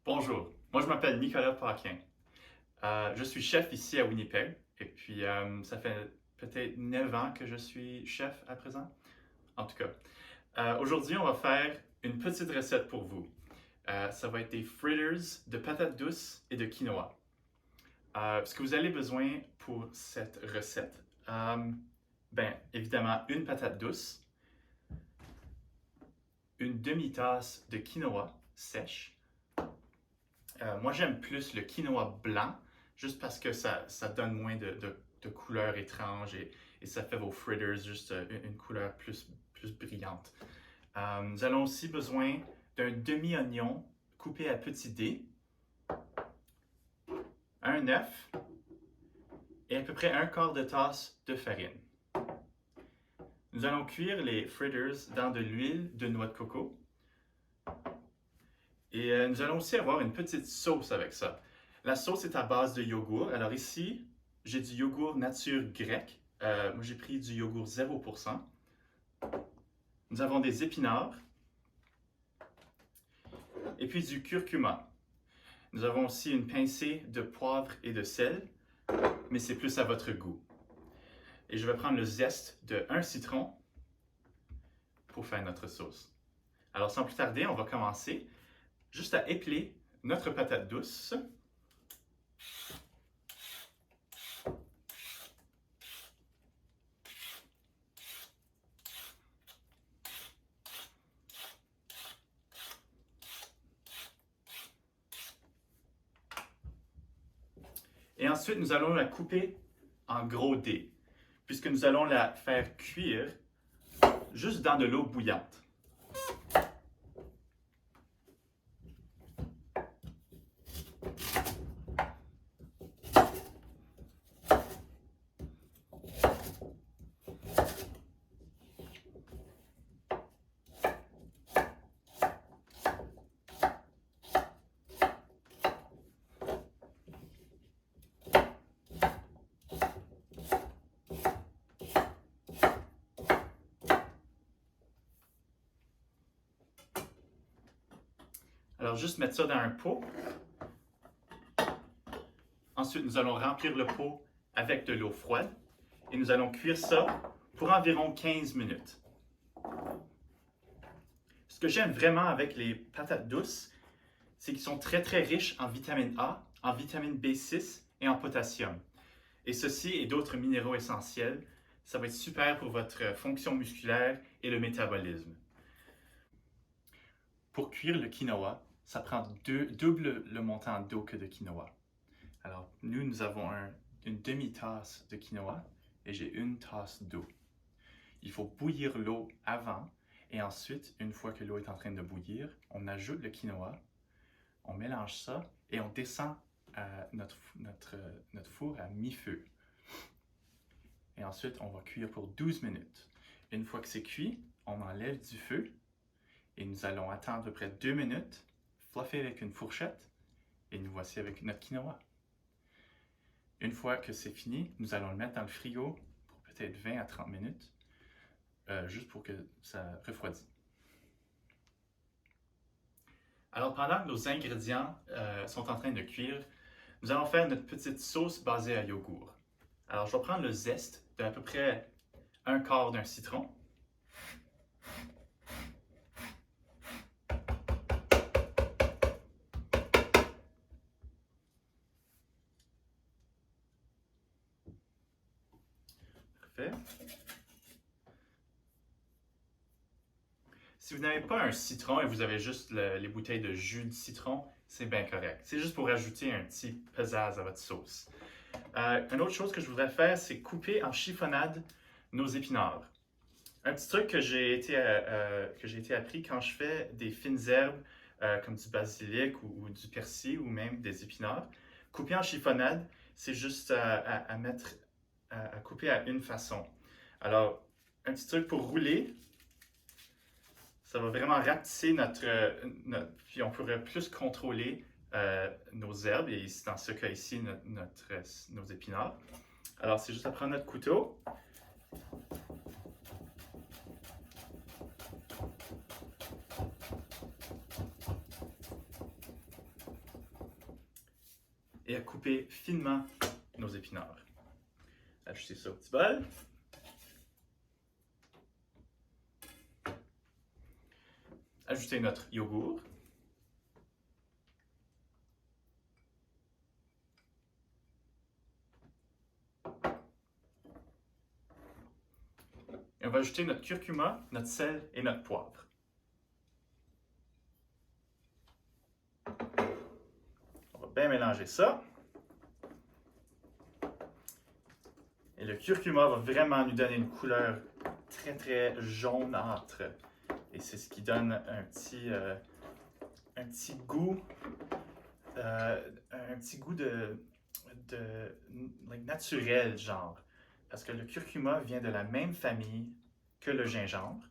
Bonjour, moi je m'appelle Nicolas Paquin. Je suis chef ici à Winnipeg et puis ça fait peut-être 9 ans que je suis chef à présent. En tout cas, aujourd'hui on va faire une petite recette pour vous. Ça va être des fritters de patates douces et de quinoa. Ce que vous avez besoin pour cette recette, ben évidemment une patate douce, une demi-tasse de quinoa sèche. Moi, j'aime plus le quinoa blanc, juste parce que ça donne moins de couleurs étranges et ça fait vos fritters juste une couleur plus brillante. Nous allons aussi besoin d'un demi-oignon coupé à petits dés, un œuf et à peu près un quart de tasse de farine. Nous allons cuire les fritters dans de l'huile de noix de coco. Et nous allons aussi avoir une petite sauce avec ça. La sauce est à base de yogourt. Alors ici, j'ai du yogourt nature grec. Moi, j'ai pris du yogourt 0%. Nous avons des épinards et puis du curcuma. Nous avons aussi une pincée de poivre et de sel, mais c'est plus à votre goût. Et je vais prendre le zeste de un citron pour faire notre sauce. Alors sans plus tarder, on va commencer juste à épeler notre patate douce. Et ensuite, nous allons la couper en gros dés, puisque nous allons la faire cuire juste dans de l'eau bouillante. Alors, juste mettre ça dans un pot. Ensuite, nous allons remplir le pot avec de l'eau froide et nous allons cuire ça pour environ 15 minutes. Ce que j'aime vraiment avec les patates douces, c'est qu'ils sont très très riches en vitamine A, en vitamine B6 et en potassium. Et ceci et d'autres minéraux essentiels, ça va être super pour votre fonction musculaire et le métabolisme. Pour cuire le quinoa, ça prend double le montant d'eau que de quinoa. Alors, nous avons une demi-tasse de quinoa et j'ai une tasse d'eau. Il faut bouillir l'eau avant et ensuite, une fois que l'eau est en train de bouillir, on ajoute le quinoa, on mélange ça et on descend notre four à mi-feu. Et ensuite, on va cuire pour 12 minutes. Une fois que c'est cuit, on enlève du feu et nous allons attendre à peu près 2 minutes, fluffer avec une fourchette et nous voici avec notre quinoa. Une fois que c'est fini, nous allons le mettre dans le frigo pour peut-être 20 à 30 minutes, juste pour que ça refroidisse. Alors pendant que nos ingrédients sont en train de cuire, nous allons faire notre petite sauce basée à yogourt. Alors je vais prendre le zeste d'à peu près un quart d'un citron. Parfait. Si vous n'avez pas un citron et vous avez juste les bouteilles de jus de citron, c'est bien correct. C'est juste pour ajouter un petit pizzazz à votre sauce. Une autre chose que je voudrais faire, c'est couper en chiffonnade nos épinards. Un petit truc que j'ai été appris quand je fais des fines herbes comme du basilic ou du persil ou même des épinards. Couper en chiffonnade, c'est juste à couper à une façon. Alors, un petit truc pour rouler, ça va vraiment rapetisser puis on pourrait plus contrôler nos herbes et dans ce cas ici, nos épinards. Alors, c'est juste à prendre notre couteau. et à couper finement nos épinards. Ajouter ça au petit bol. Ajouter notre yogourt. Et on va ajouter notre curcuma, notre sel et notre poivre. On va bien mélanger ça. Et le curcuma va vraiment nous donner une couleur très très jaunâtre. Et c'est ce qui donne un petit goût, like, naturel, genre. Parce que le curcuma vient de la même famille que le gingembre.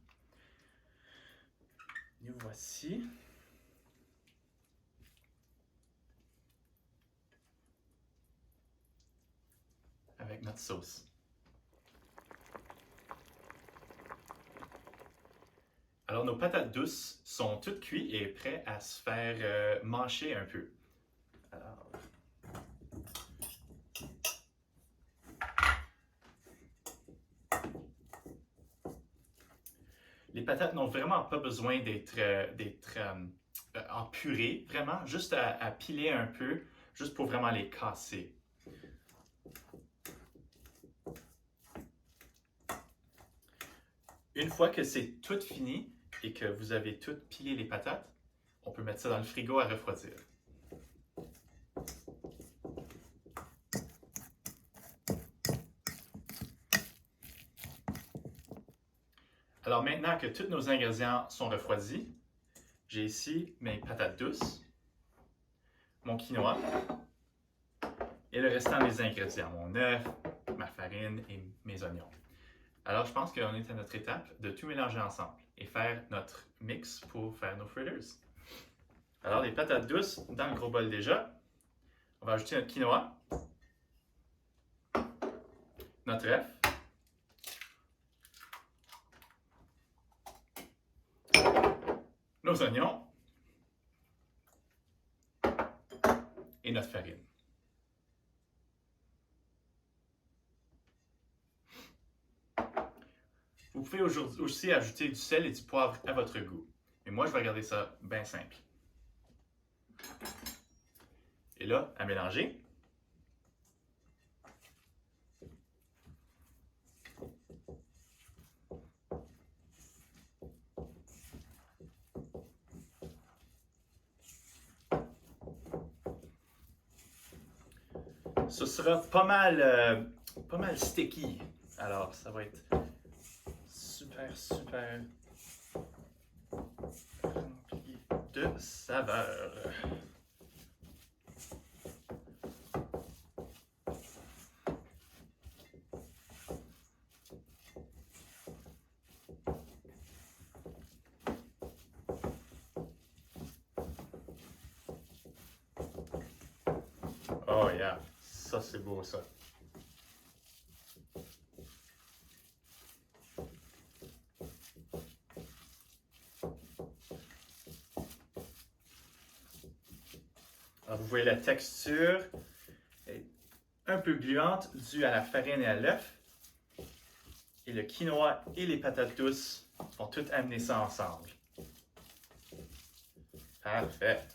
Nous voici. Avec notre sauce. Alors, nos patates douces sont toutes cuites et prêtes à se faire mâcher un peu. Alors, les patates n'ont vraiment pas besoin d'être en purée, vraiment, juste à piler un peu, juste pour vraiment les casser. Une fois que c'est tout fini et que vous avez tout pilé les patates, on peut mettre ça dans le frigo à refroidir. Alors maintenant que tous nos ingrédients sont refroidis, j'ai ici mes patates douces, mon quinoa et le restant des ingrédients, mon œuf, ma farine et mes oignons. Alors je pense qu'on est à notre étape de tout mélanger ensemble et faire notre mix pour faire nos fritters. Alors les patates douces dans le gros bol déjà, on va ajouter notre quinoa, notre œuf, nos oignons et notre farine. Vous pouvez aussi ajouter du sel et du poivre à votre goût. Mais moi, je vais garder ça bien simple. Et là, à mélanger. Ce sera pas mal sticky. Alors, ça va être super rempli de saveur. Oh yeah, ça c'est beau ça. Alors, vous voyez la texture est un peu gluante due à la farine et à l'œuf. Et le quinoa et les patates douces vont tout amener ça ensemble. Parfait.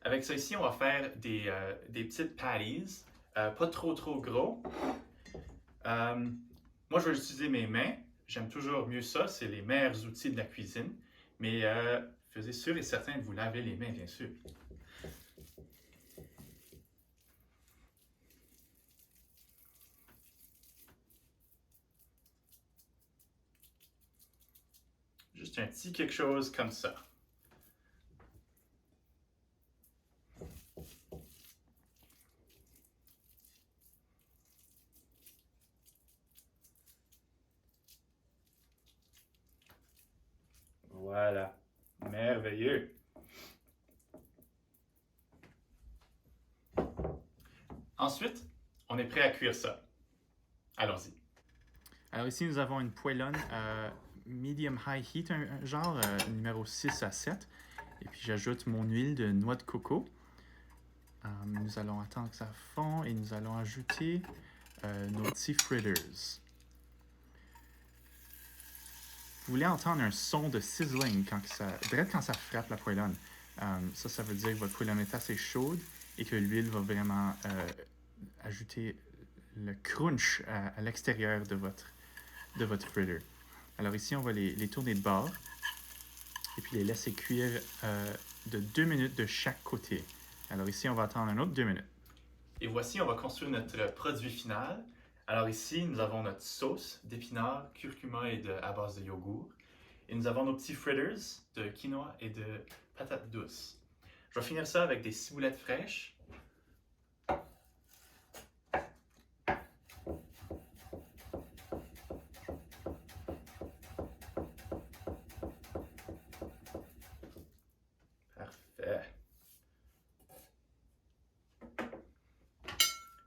Avec ça ici, on va faire des petites patties, pas trop gros. Moi, je vais utiliser mes mains. J'aime toujours mieux ça, c'est les meilleurs outils de la cuisine. Mais faisez sûr et certain de vous laver les mains, bien sûr. Juste un petit quelque chose comme ça. Voilà, merveilleux. Ensuite, on est prêt à cuire ça. Allons-y. Alors ici, nous avons une poêlonne medium high heat, un genre numéro 6 à 7. Et puis j'ajoute mon huile de noix de coco. Nous allons attendre que ça fond et nous allons ajouter nos petits fritters. Vous voulez entendre un son de sizzling quand ça frappe la poêlonne. Ça veut dire que votre poêlonne est assez chaude et que l'huile va vraiment ajouter le crunch à l'extérieur de votre fritter. Alors ici, on va les tourner de bord et puis les laisser cuire de 2 minutes de chaque côté. Alors ici, on va attendre un autre 2 minutes. Et voici, on va construire notre produit final. Alors ici, nous avons notre sauce d'épinards, curcuma à base de yogourt. Et nous avons nos petits fritters de quinoa et de patates douces. Je vais finir ça avec des ciboulettes fraîches. Parfait.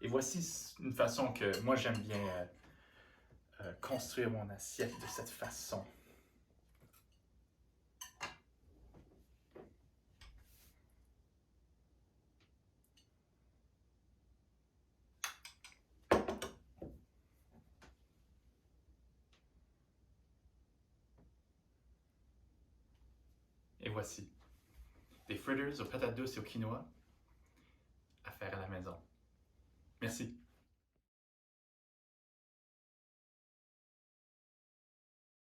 Et voici une façon que moi j'aime bien construire mon assiette de cette façon. Et voici des fritters aux patates douces et au quinoa à faire à la maison. Merci.